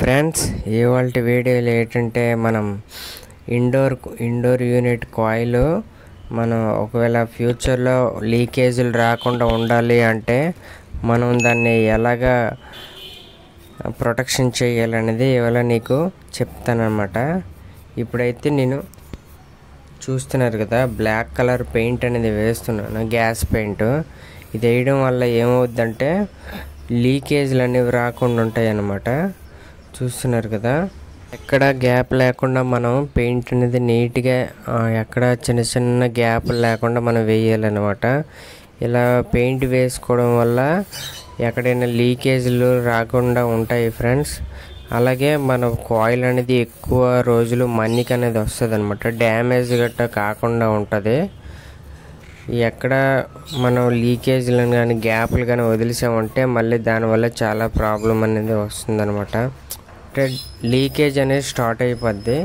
Friends, ఇవాళ వీడియోలో ఏంటంటే మనం ఇండోర్ యూనిట్ కాయిల్ మనం ఒకవేళ ఫ్యూచర్లో లీకేజీలు రాకుండా ఉండాలి అంటే మనం దాన్ని ఎలాగా ప్రొటెక్షన్ చేయాలనేది ఇవాళ నీకు చెప్తానన్నమాట. ఇప్పుడైతే నేను చూస్తున్నారు కదా, బ్లాక్ కలర్ పెయింట్ అనేది వేస్తున్నాను, గ్యాస్ పెయింట్. ఇది వేయడం వల్ల ఏమవుద్దంటే లీకేజీలు అనేవి రాకుండా ఉంటాయి అన్నమాట. చూస్తున్నారు కదా, ఎక్కడ గ్యాప్ లేకుండా మనం పెయింట్ అనేది నీట్గా ఎక్కడ చిన్న చిన్న గ్యాప్ లేకుండా మనం వేయాలన్నమాట. ఇలా పెయింట్ వేసుకోవడం వల్ల ఎక్కడైనా లీకేజీలు రాకుండా ఉంటాయి ఫ్రెండ్స్. అలాగే మన కాయిల్ అనేది ఎక్కువ రోజులు మన్నిక అనేది వస్తుంది అనమాట, డ్యామేజ్ గట్టా కాకుండా ఉంటుంది. ఎక్కడ మనం లీకేజీలను కానీ గ్యాప్లు కానీ వదిలేసామంటే మళ్ళీ దానివల్ల చాలా ప్రాబ్లం అనేది వస్తుందన్నమాట. అంటే లీకేజ్ అనేది స్టార్ట్ అయిపోద్ది.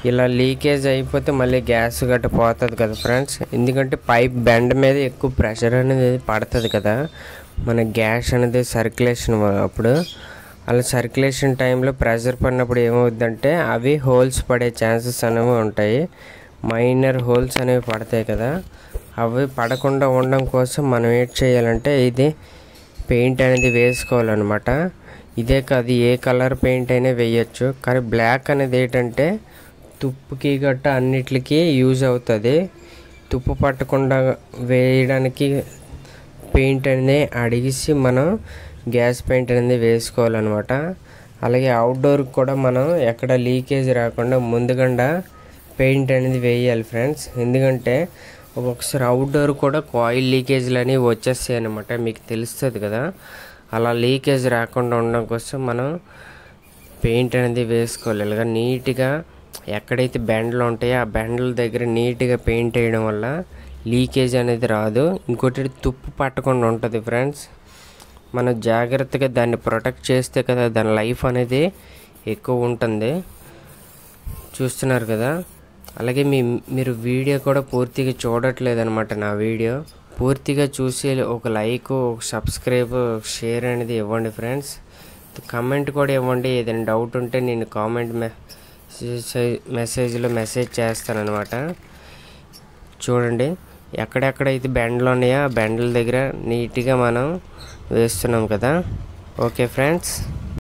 ఇలా లీకేజ్ అయిపోతే మళ్ళీ గ్యాస్ గట్ట పోతుంది కదా ఫ్రెండ్స్. ఎందుకంటే పైప్ బెండ్ మీద ఎక్కువ ప్రెషర్ అనేది పడుతుంది కదా మన గ్యాస్ అనేది సర్క్యులేషన్ అప్పుడు. అలా సర్క్యులేషన్ టైంలో ప్రెషర్ పడినప్పుడు ఏమవుద్దంటే అవి హోల్స్ పడే ఛాన్సెస్ అనేవి ఉంటాయి, మైనర్ హోల్స్ అనేవి పడతాయి కదా. అవి పడకుండా ఉండడం కోసం మనం ఏం చేయాలంటే ఇది పెయింట్ అనేది వేసుకోవాలన్నమాట. ఇదే కాదు, ఏ కలర్ పెయింట్ అయినా వేయచ్చు, కానీ బ్లాక్ అనేది ఏంటంటే తుప్పుకి గట్ట అన్నిటికీ యూజ్ అవుతుంది. తుప్పు పట్టకుండా వేయడానికి పెయింట్ అనేది అడిగేసి మనం గ్యాస్ పెయింట్ అనేది వేసుకోవాలన్నమాట. అలాగే అవుట్డోర్కి కూడా మనం ఎక్కడ లీకేజ్ రాకుండా ముందుగా పెయింట్ అనేది వేయాలి ఫ్రెండ్స్. ఎందుకంటే ఒక్కొక్కసారి అవుట్డోర్ కూడా కాయిల్ లీకేజ్లు అనేవి వచ్చేస్తాయి అన్నమాట, మీకు తెలుస్తుంది కదా. అలా లీకేజ్ రాకుండా ఉండడం కోసం మనం పెయింట్ అనేది వేసుకోవాలి. ఇలాగా నీట్గా ఎక్కడైతే బెండ్లు ఉంటాయో ఆ బెండ్ల దగ్గర నీట్గా పెయింట్ వేయడం వల్ల లీకేజ్ అనేది రాదు. ఇంకోటి తుప్పు పట్టకుండా ఉంటుంది ఫ్రెండ్స్. మనం జాగ్రత్తగా దాన్ని ప్రొటెక్ట్ చేస్తే కదా దాని లైఫ్ అనేది ఎక్కువ ఉంటుంది. చూస్తున్నారు కదా. అలాగే మీరు వీడియో కూడా పూర్తిగా చూడట్లేదు అనమాట. నా వీడియో పూర్తిగా చూసి ఒక లైక్, ఒక సబ్స్క్రైబ్, షేర్ అనేది ఇవ్వండి ఫ్రెండ్స్. కమెంట్ కూడా ఇవ్వండి. ఏదైనా డౌట్ ఉంటే నేను కామెంట్ మెసేజ్లో మెసేజ్ చేస్తానన్నమాట. చూడండి, ఎక్కడెక్కడైతే బెండ్లు ఉన్నాయో ఆ బెండ్ల దగ్గర నీట్గా మనం వేస్తున్నాం కదా. Okay friends.